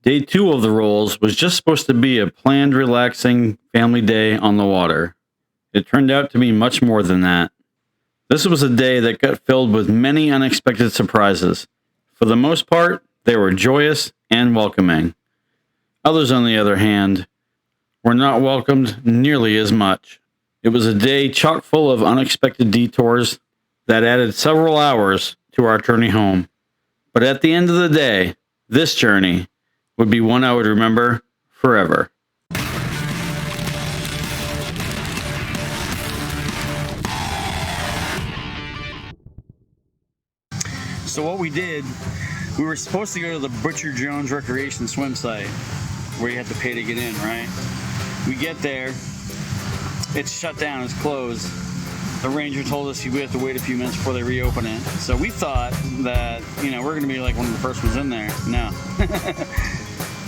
Day 2 of the rolls was just supposed to be a planned, relaxing family day on the water. It turned out to be much more than that. This was a day that got filled with many unexpected surprises. For the most part, they were joyous and welcoming. Others, on the other hand, were not welcomed nearly as much. It was a day chock full of unexpected detours that added several hours to our journey home. But at the end of the day, this journey would be one I would remember forever. So what we did, we were supposed to go to the Butcher Jones Recreation Swim Site, where you had to pay to get in, right? We get there, it's shut down, it's closed. The ranger told us we have to wait a few minutes before they reopen it. So we thought that, we're gonna be like one of the first ones in there. No.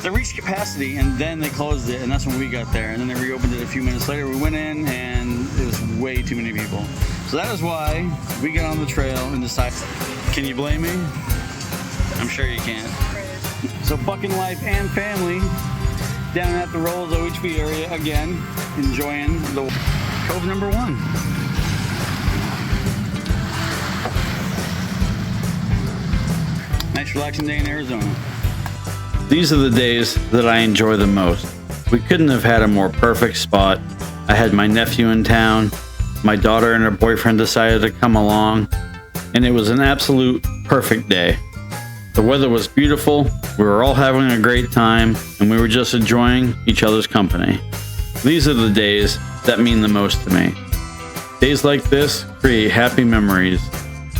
They reached capacity and then they closed it, and that's when we got there. And then they reopened it a few minutes later. We went in and it was way too many people. So that is why we got on the trail and decided, can you blame me? I'm sure you can't. So Bucking Life and family down at the Rolls OHB area again, enjoying the Cove number 1. Nice relaxing day in Arizona. These are the days that I enjoy the most. We couldn't have had a more perfect spot. I had my nephew in town, my daughter and her boyfriend decided to come along, and it was an absolute perfect day. The weather was beautiful, we were all having a great time, and we were just enjoying each other's company. These are the days that mean the most to me. Days like this create happy memories.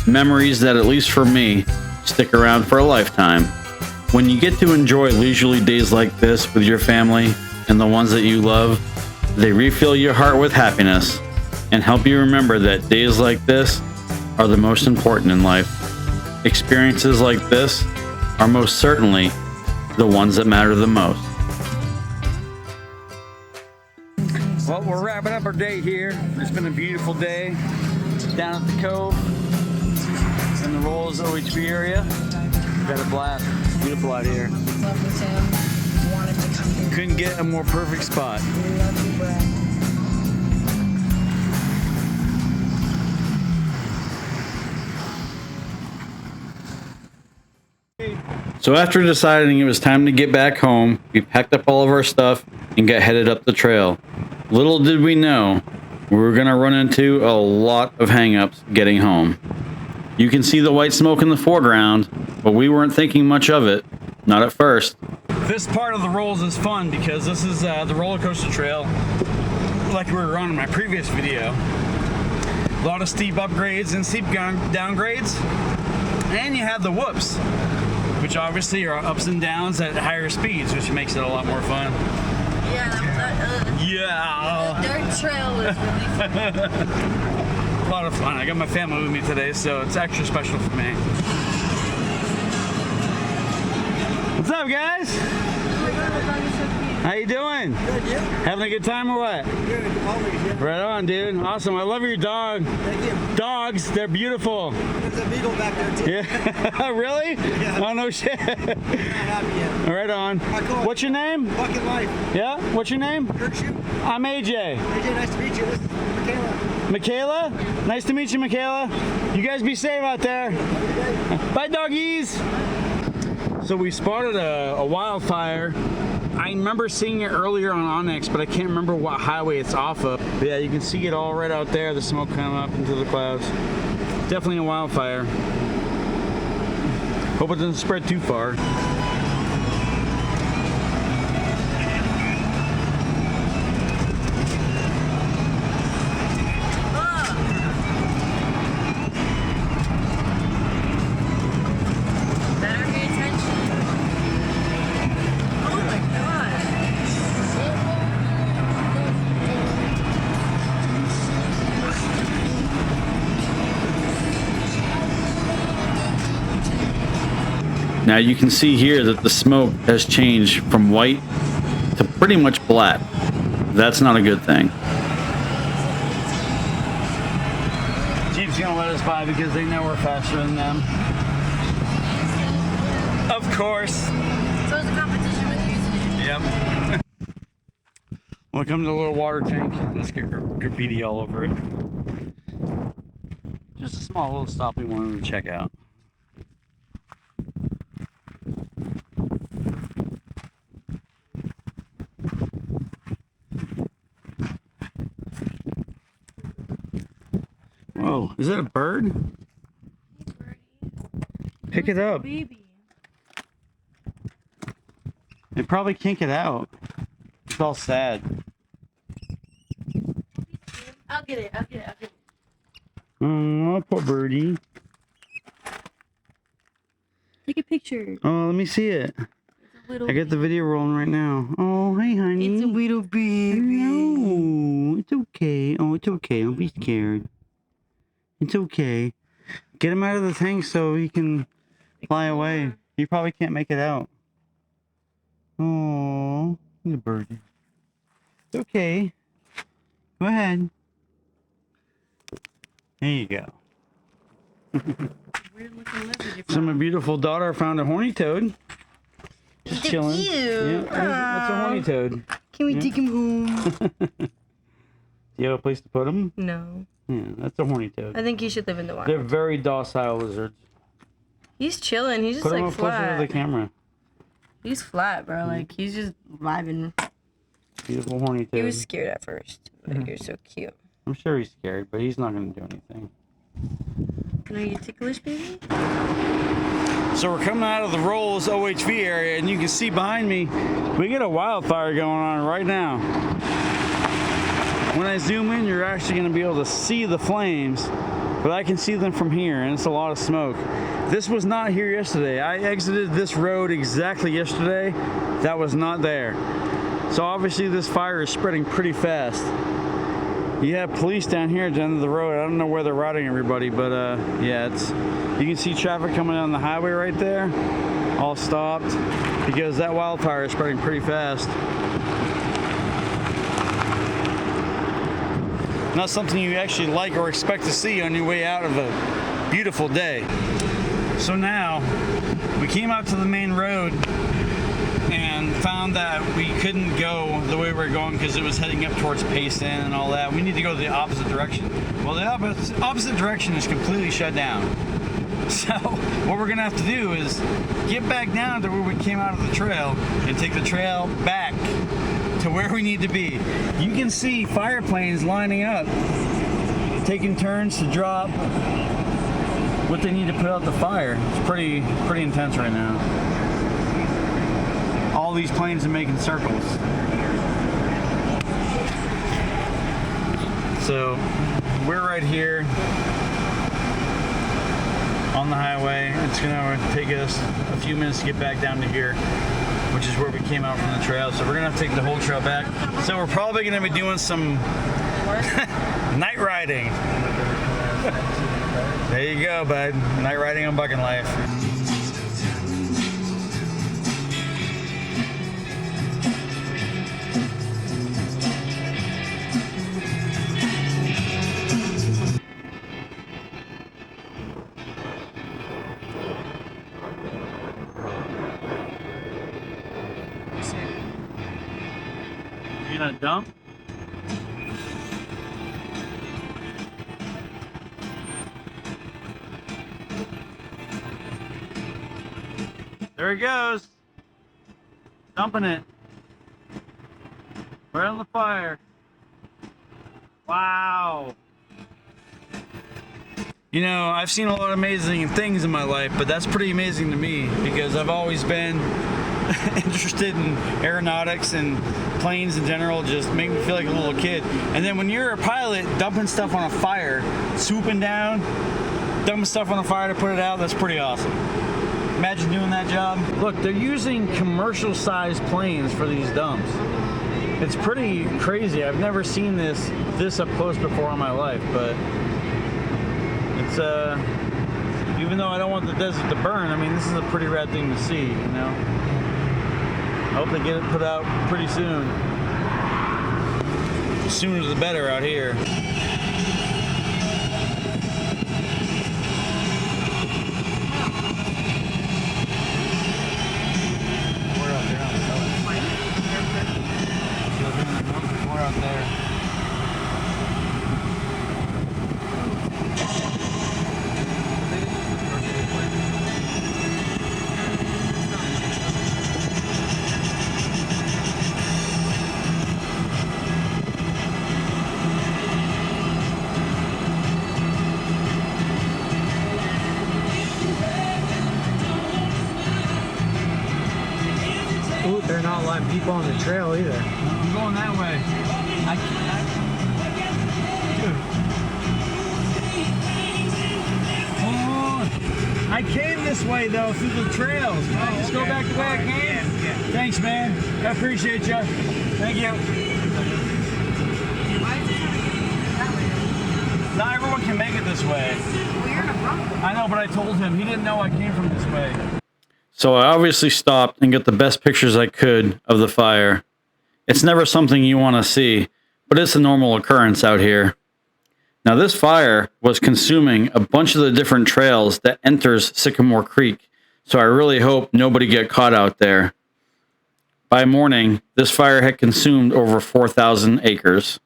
Memories that, at least for me, stick around for a lifetime. When you get to enjoy leisurely days like this with your family and the ones that you love, they refill your heart with happiness and help you remember that days like this are the most important in life. Experiences like this are most certainly the ones that matter the most. Well, we're wrapping up our day here. It's been a beautiful day down at the Cove in the Rolls OHB area. We've had a blast. Beautiful out here. Love you, Tim. Wanted to come here. Couldn't get a more perfect spot. Love you, Brad. So after deciding it was time to get back home, we packed up all of our stuff and got headed up the trail. Little did we know, we were going to run into a lot of hang-ups getting home. You can see the white smoke in the foreground, but we weren't thinking much of it. Not at first. This part of the rolls is fun because this is the roller coaster trail, like we were on in my previous video. A lot of steep upgrades and steep downgrades. And you have the whoops, which obviously are ups and downs at higher speeds, which makes it a lot more fun. Yeah. The dirt trail was really fun. A lot of fun. I got my family with me today, so it's extra special for me. What's up, guys? How you doing? Good, you? Having a good time or what? Good, always, yeah. Right on, dude. Awesome. I love your dog. Thank you. Dogs, they're beautiful. There's a beagle back there, too. Yeah. Really? Yeah. Oh, no shit. Not happy yet. Right on. Cool. What's your name? Bucking Life. Yeah? What's your name? Kurt Shoe. I'm AJ. AJ, nice to meet you. This is Michaela. Michaela? Nice to meet you, Michaela. You guys be safe out there. Bye, doggies. So we spotted a wildfire. I remember seeing it earlier on Onyx, but I can't remember what highway it's off of. But yeah, you can see it all right out there, the smoke coming up into the clouds. Definitely a wildfire. Hope it doesn't spread too far. Now you can see here that the smoke has changed from white to pretty much black. That's not a good thing. Jeep's gonna let us by because they know we're faster than them. Of course. So is the competition We'll come to the little water tank. Let's get graffiti all over it. Just a small little stop we wanted to check out. Whoa, is that a bird? Pick it up. Baby. They probably can't get out. It's all sad. I'll get it. I'll get it. I'll get it. Oh, poor birdie. Take a picture. Oh, let me see it. It's a little I got the video rolling right now. Oh, hey, honey. It's a little baby. No, it's okay. Oh, it's okay. Don't be scared. It's okay. Get him out of the tank so he can fly away. He probably can't make it out. Oh, he's a birdie. It's okay. Go ahead. There you go. Weird looking lizard. So my beautiful daughter found a horny toad. Just chilling. Cute. Yeah, that's a horny toad. Can we take him home? Do you have a place to put him? No. Yeah, that's a horny toad. I think he should live in the wild. They're very docile lizards. He's chilling. He's just Put him like up closer to flat. the camera. He's flat, bro. Like he's just vibing. Beautiful horny toad. He was scared at first, but you're so cute. I'm sure he's scared, but he's not going to do anything. Are you ticklish, baby? So we're coming out of the Rolls OHV area, and you can see behind me, we get a wildfire going on right now. When I zoom in, you're actually going to be able to see the flames, but I can see them from here, and it's a lot of smoke. This was not here yesterday. I exited this road exactly yesterday. That was not there. So obviously this fire is spreading pretty fast. You have police down here at the end of the road. I don't know where they're routing everybody, but yeah, you can see traffic coming down the highway right there, all stopped, because that wildfire is spreading pretty fast. Not something you actually like or expect to see on your way out of a beautiful day. So now, we came out to the main road and found that we couldn't go the way we were going because it was heading up towards Payson and all that. We need to go the opposite direction. Well, the opposite direction is completely shut down. So what we're gonna have to do is get back down to where we came out of the trail and take the trail back to where we need to be. You can see fire planes lining up, taking turns to drop what they need to put out the fire. It's pretty intense right now. All these planes are making circles. So we're right here on the highway. It's gonna take us a few minutes to get back down to here, which is where we came out from the trail. So we're gonna have to take the whole trail back. So we're probably gonna be doing some night riding. There you go, bud. Night riding on Bucking Life. You gonna dump? There he goes. Dumping it. Right on the fire. Wow. You know, I've seen a lot of amazing things in my life, but that's pretty amazing to me because I've always been interested in aeronautics and planes in general. Just make me feel like a little kid. And then when you're a pilot dumping stuff on a fire, swooping down, dumping stuff on a fire to put it out, that's pretty awesome. Imagine doing that job. Look, they're using commercial sized planes for these dumps. It's pretty crazy. I've never seen this up close before in my life, but it's even though I don't want the desert to burn, I mean, this is a pretty rad thing to see, you know. I hope they get it put out pretty soon. The sooner the better out here. We're out there on the Ooh, they're not letting people on the trail either. I'm going that way. Dude. I came this way though through the trails. Can I just go back the way I came? Yeah. Thanks, man. I appreciate you. Thank you. Why is it that way? Not everyone can make it this way. Well, you're in a Bronco. I know, but I told him. He didn't know I came from this way. So I obviously stopped and got the best pictures I could of the fire. It's never something you want to see, but it's a normal occurrence out here. Now this fire was consuming a bunch of the different trails that enters Sycamore Creek, so I really hope nobody get caught out there. By morning, this fire had consumed over 4,000 acres.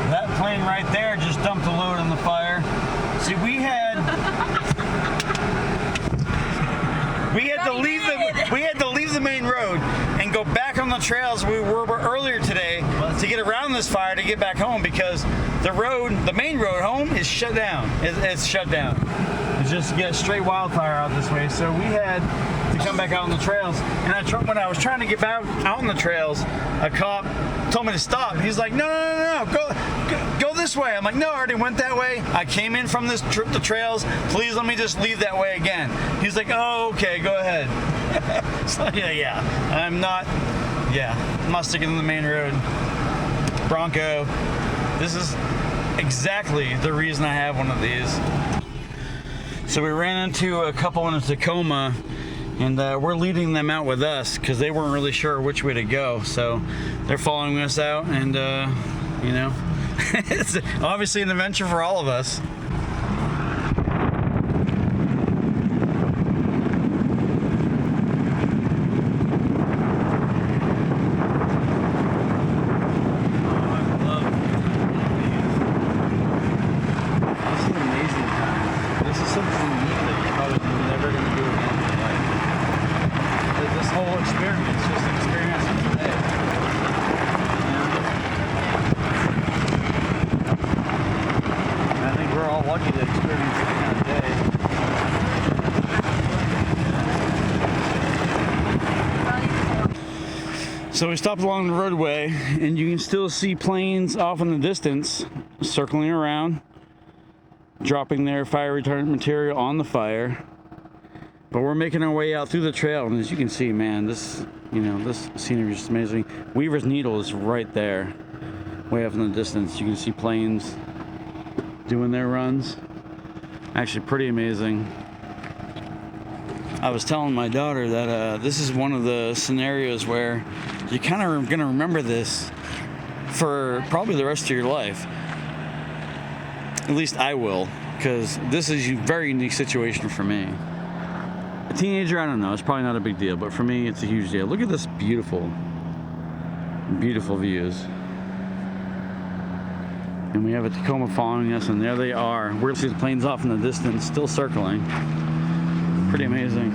That plane right there just dumped a load on the fire. See, we had to leave the main road and go back on the trails we were earlier today to get around this fire to get back home, because the main road home is shut down. It's shut down. It's just get straight wildfire out this way. So we had to come back out on the trails. And when I was trying to get back out on the trails, a cop told me to stop. He's like, no, go this way. I'm like, no, I already went that way. I came in from the trails. Please let me just leave that way again. He's like, oh, okay, go ahead. So I'm not sticking to the main road. Bronco, this is exactly the reason I have one of these. So we ran into a couple in Tacoma, and we're leading them out with us because they weren't really sure which way to go. So they're following us out, and it's obviously an adventure for all of us. Lucky to experience this kind of day. So we stopped along the roadway, and you can still see planes off in the distance circling around, dropping their fire retardant material on the fire. But we're making our way out through the trail, and as you can see, man, this scenery is just amazing. Weaver's Needle is right there, way off in the distance. You can see planes doing their runs. Actually pretty amazing. I was telling my daughter that this is one of the scenarios where you kind of are going to remember this for probably the rest of your life. At least I will, because this is a very unique situation for me. A teenager, I don't know, it's probably not a big deal, but for me it's a huge deal. Look at this beautiful views. And we have a Tacoma following us, and there they are. We're seeing the planes off in the distance, still circling. Pretty amazing.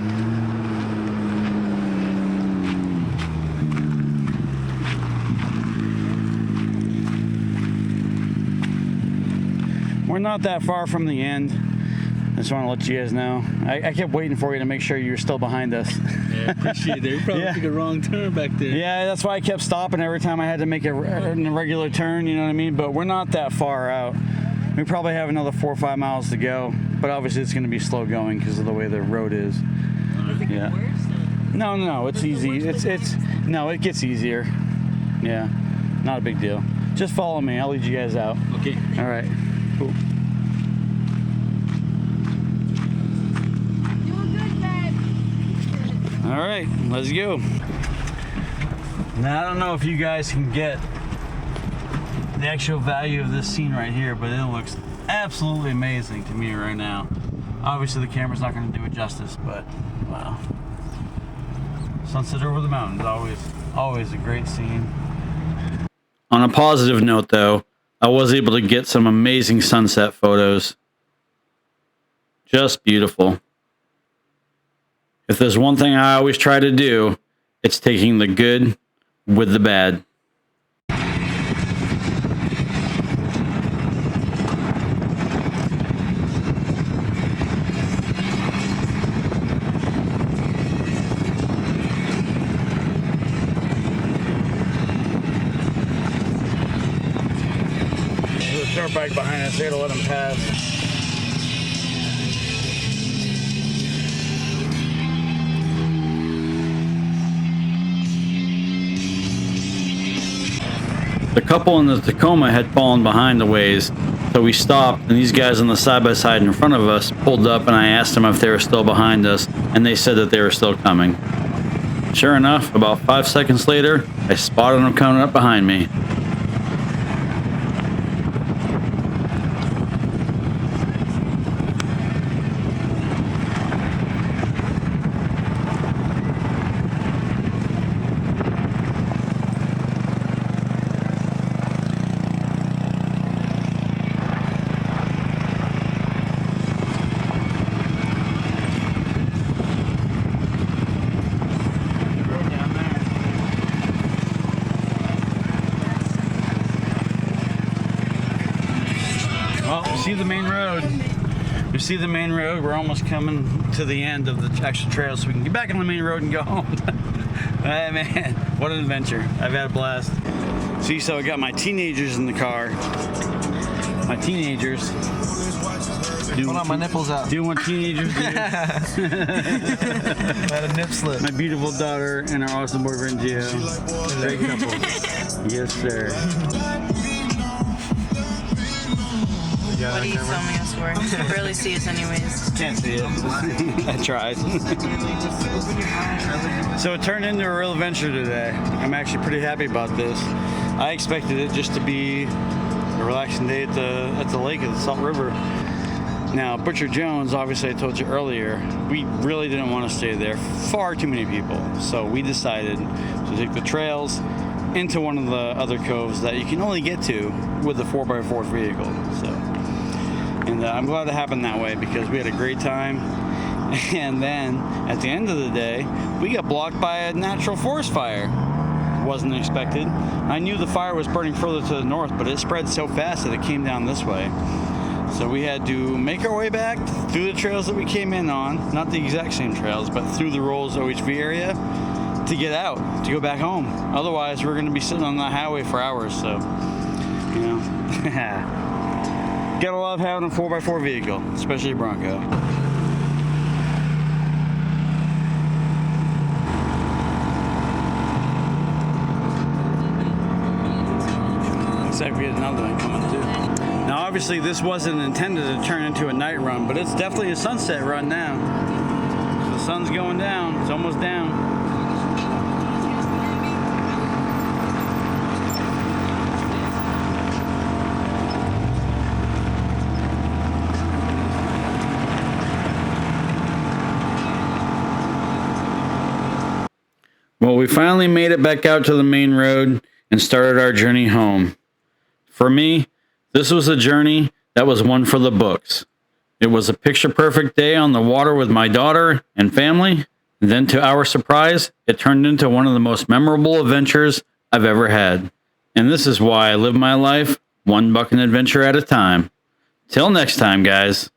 We're not that far from the end. I just want to let you guys know. I kept waiting for you to make sure you were still behind us. Yeah, appreciate it. You probably took a wrong turn back there. Yeah, that's why I kept stopping every time I had to make a regular turn, you know what I mean? But we're not that far out. We probably have another 4 or 5 miles to go, but obviously it's going to be slow going because of the way the road is. Yeah. No, it's easy. No, it gets easier. Yeah, not a big deal. Just follow me. I'll lead you guys out. Okay. All right. Cool. All right, let's go. Now, I don't know if you guys can get the actual value of this scene right here, but it looks absolutely amazing to me right now. Obviously, the camera's not going to do it justice, but wow. Sunset over the mountains, always a great scene. On a positive note, though, I was able to get some amazing sunset photos. Just beautiful. If there's one thing I always try to do, it's taking the good with the bad. There's a dirt bike behind us here to let him pass. The couple in the Tacoma had fallen behind a ways, so we stopped, and these guys on the side-by-side in front of us pulled up, and I asked them if they were still behind us, and they said that they were still coming. Sure enough, about 5 seconds later, I spotted them coming up behind me. Well, you see the main road. You see the main road. We're almost coming to the end of the actual trail, so we can get back on the main road and go home. Hey, man, what an adventure. I've had a blast. See, so I got my teenagers in the car. My teenagers. Hold on, my nipples out. Do what teenagers do. I had a nip slip. My beautiful daughter and our awesome boyfriend, Gio. Great couple. Yes, sir. What are you filming us for? You can barely see us anyways. Can't see it. I tried. So it turned into a real adventure today. I'm actually pretty happy about this. I expected it just to be a relaxing day at the lake of the Salt River. Now, Butcher Jones, obviously I told you earlier, we really didn't want to stay there. Far too many people. So we decided to take the trails into one of the other coves that you can only get to with a 4x4 vehicle. And I'm glad it happened that way because we had a great time. And then at the end of the day, we got blocked by a natural forest fire. Wasn't expected. I knew the fire was burning further to the north, but it spread so fast that it came down this way. So we had to make our way back through the trails that we came in on, not the exact same trails, but through the Rolls OHV area to get out, to go back home. Otherwise, we're going to be sitting on the highway for hours, so, you know. Gotta love having a 4x4 vehicle, especially a Bronco. Looks like we had another one coming too. Now obviously this wasn't intended to turn into a night run, but it's definitely a sunset run now. The sun's going down, it's almost down. Well, we finally made it back out to the main road and started our journey home. For me, this was a journey that was one for the books. It was a picture-perfect day on the water with my daughter and family, and then to our surprise, it turned into one of the most memorable adventures I've ever had. And this is why I live my life one bucket adventure at a time. Till next time, guys.